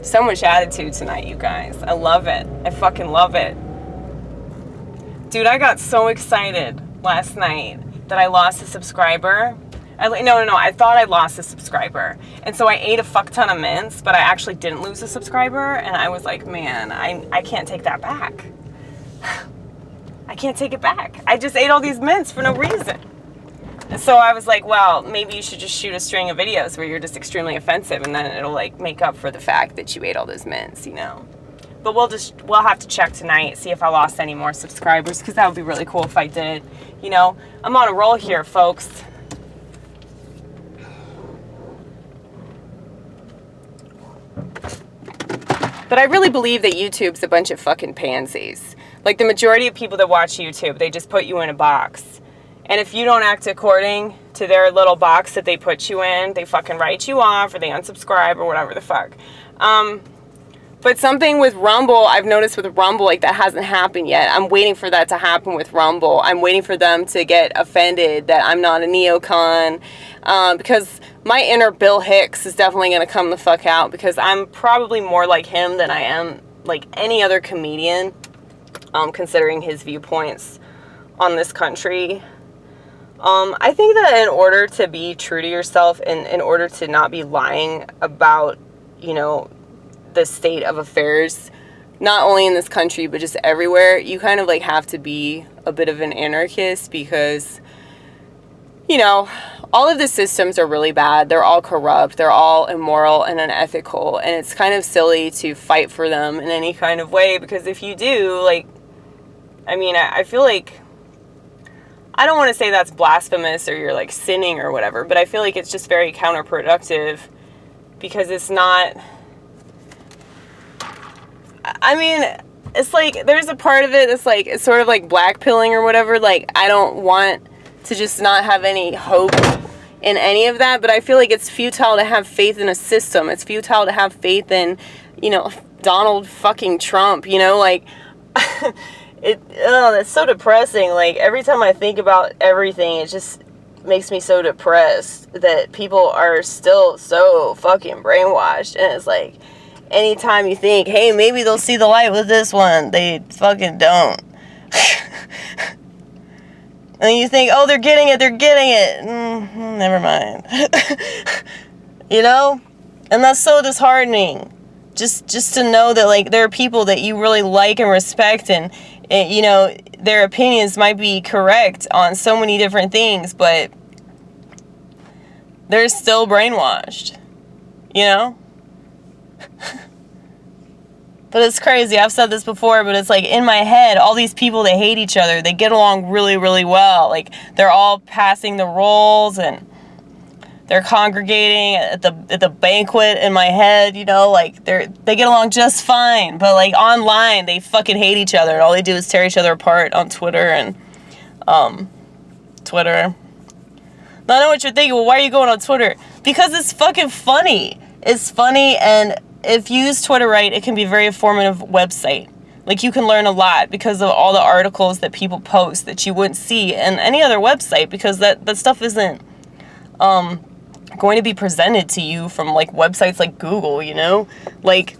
So much attitude tonight, you guys. I love it. I fucking love it. Dude, I got so excited last night that I lost a subscriber. No. I thought I lost a subscriber. And so I ate a fuck ton of mints, but I actually didn't lose a subscriber. And I was like, man, I can't take that back. I can't take it back. I just ate all these mints for no reason. And so I was like, well, maybe you should just shoot a string of videos where you're just extremely offensive, and then it'll like make up for the fact that you ate all those mints, you know. But we'll have to check tonight, see if I lost any more subscribers, because that would be really cool if I did. You know, I'm on a roll here, folks. But I really believe that YouTube's a bunch of fucking pansies. Like, the majority of people that watch YouTube, they just put you in a box. And if you don't act according to their little box that they put you in, they fucking write you off, or they unsubscribe, or whatever the fuck. But something with Rumble, I've noticed with Rumble, like, that hasn't happened yet. I'm waiting for that to happen with Rumble. I'm waiting for them to get offended that I'm not a neocon. Because my inner Bill Hicks is definitely going to come the fuck out, because I'm probably more like him than I am like any other comedian, considering his viewpoints on this country. I think that in order to be true to yourself, and in order to not be lying about, you know, the state of affairs, not only in this country, but just everywhere, you kind of like have to be a bit of an anarchist, because, you know, all of the systems are really bad. They're all corrupt. They're all immoral and unethical. And it's kind of silly to fight for them in any kind of way, because if you do, like, I mean, I feel like, I don't want to say that's blasphemous or you're like sinning or whatever, but I feel like it's just very counterproductive, because it's not, I mean, it's like, there's a part of it that's like, it's sort of like blackpilling or whatever. Like, I don't want to just not have any hope in any of that, but I feel like it's futile to have faith in a system. It's futile to have faith in, you know, Donald fucking Trump, you know, like, that's so depressing. Like, every time I think about everything, it just makes me so depressed that people are still so fucking brainwashed. And it's like, anytime you think, hey, maybe they'll see the light with this one, they fucking don't. And you think, oh, they're getting it. Never mind. You know? And that's so disheartening. Just to know that, like, there are people that you really like and respect, and you know, their opinions might be correct on so many different things, but they're still brainwashed, you know? But it's crazy. I've said this before, but it's like, in my head, all these people that hate each other, they get along really, really well. Like, they're all passing the roles, and they're congregating at the banquet in my head, you know, like, they get along just fine. But, like, online, they fucking hate each other, and all they do is tear each other apart on Twitter and, Twitter. Now, I know what you're thinking, well, why are you going on Twitter? Because it's fucking funny. It's funny, and if you use Twitter right, it can be a very informative website. Like, you can learn a lot because of all the articles that people post that you wouldn't see in any other website, because that stuff isn't, going to be presented to you from, like, websites like Google, you know? Like,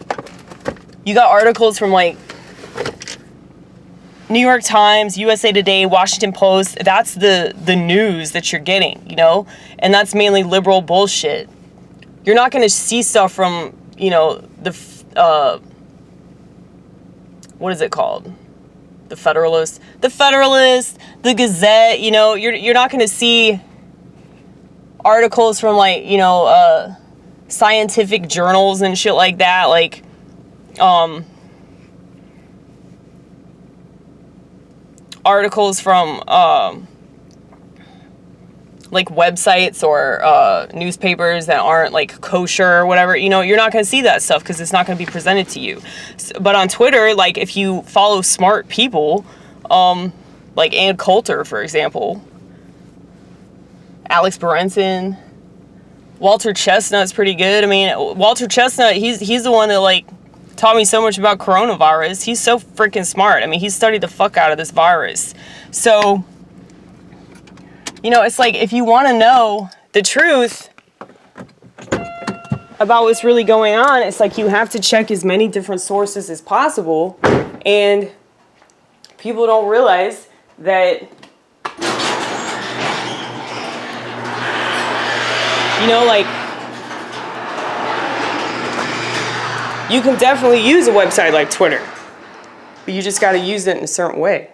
you got articles from, like, New York Times, USA Today, Washington Post. That's the news that you're getting, you know? And that's mainly liberal bullshit. You're not going to see stuff from, you know, what is it called? The Federalist, the Gazette, you know? You're not going to see articles from, like, you know, scientific journals and shit like that, like, articles from, like, websites or, newspapers that aren't, like, kosher or whatever, you know, you're not going to see that stuff because it's not going to be presented to you. But on Twitter, like, if you follow smart people, like Ann Coulter, for example, Alex Berenson, Walter Chestnut's pretty good. I mean, Walter Chestnut, he's the one that, like, taught me so much about coronavirus. He's so freaking smart. I mean, he studied the fuck out of this virus. So, you know, it's like, if you want to know the truth, about what's really going on. It's like you have to check as many different sources as possible, and people don't realize that, you know, like, you can definitely use a website like Twitter, but you just got to use it in a certain way.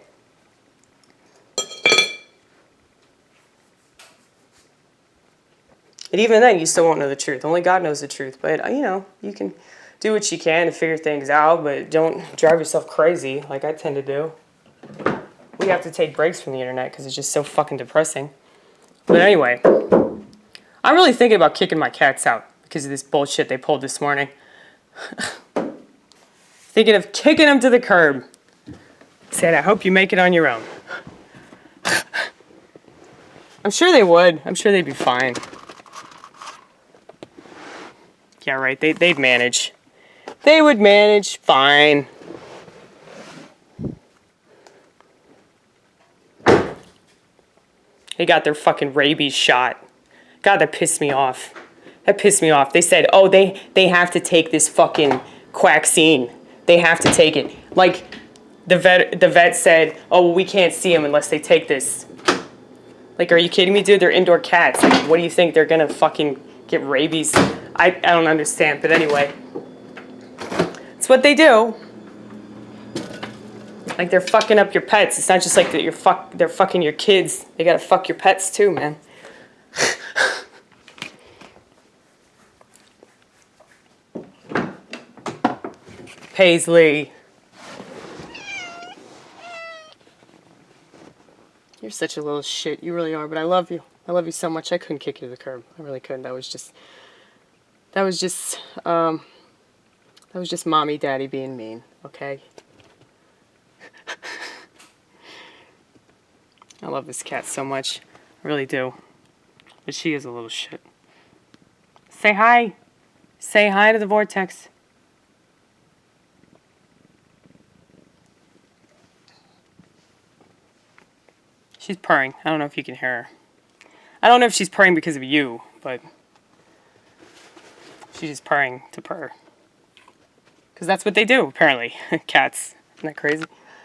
And even then, you still won't know the truth. Only God knows the truth. But, you know, you can do what you can to figure things out, but don't drive yourself crazy like I tend to do. We have to take breaks from the internet because it's just so fucking depressing. But anyway, I'm really thinking about kicking my cats out because of this bullshit they pulled this morning. Thinking of kicking them to the curb. Said, I hope you make it on your own. I'm sure they would. I'm sure they'd be fine. Yeah, right. They'd manage. They would manage fine. They got their fucking rabies shot. God, that pissed me off. That pissed me off. They said, oh, they have to take this fucking quaxine. They have to take it. Like, the vet said, oh, well, we can't see them unless they take this. Like, are you kidding me, dude? They're indoor cats. Like, what do you think? They're gonna fucking get rabies? I don't understand, but anyway. It's what they do. Like, they're fucking up your pets. It's not just like that they're fucking your kids. They gotta fuck your pets too, man. Paisley. You're such a little shit. You really are, but I love you. I love you so much. I couldn't kick you to the curb. I really couldn't. That was just mommy, daddy being mean, okay? I love this cat so much. I really do. But she is a little shit. Say hi. Say hi to the vortex. She's purring. I don't know if you can hear her. I don't know if she's purring because of you, but she's just purring to purr. Because that's what they do, apparently. Cats. Isn't that crazy?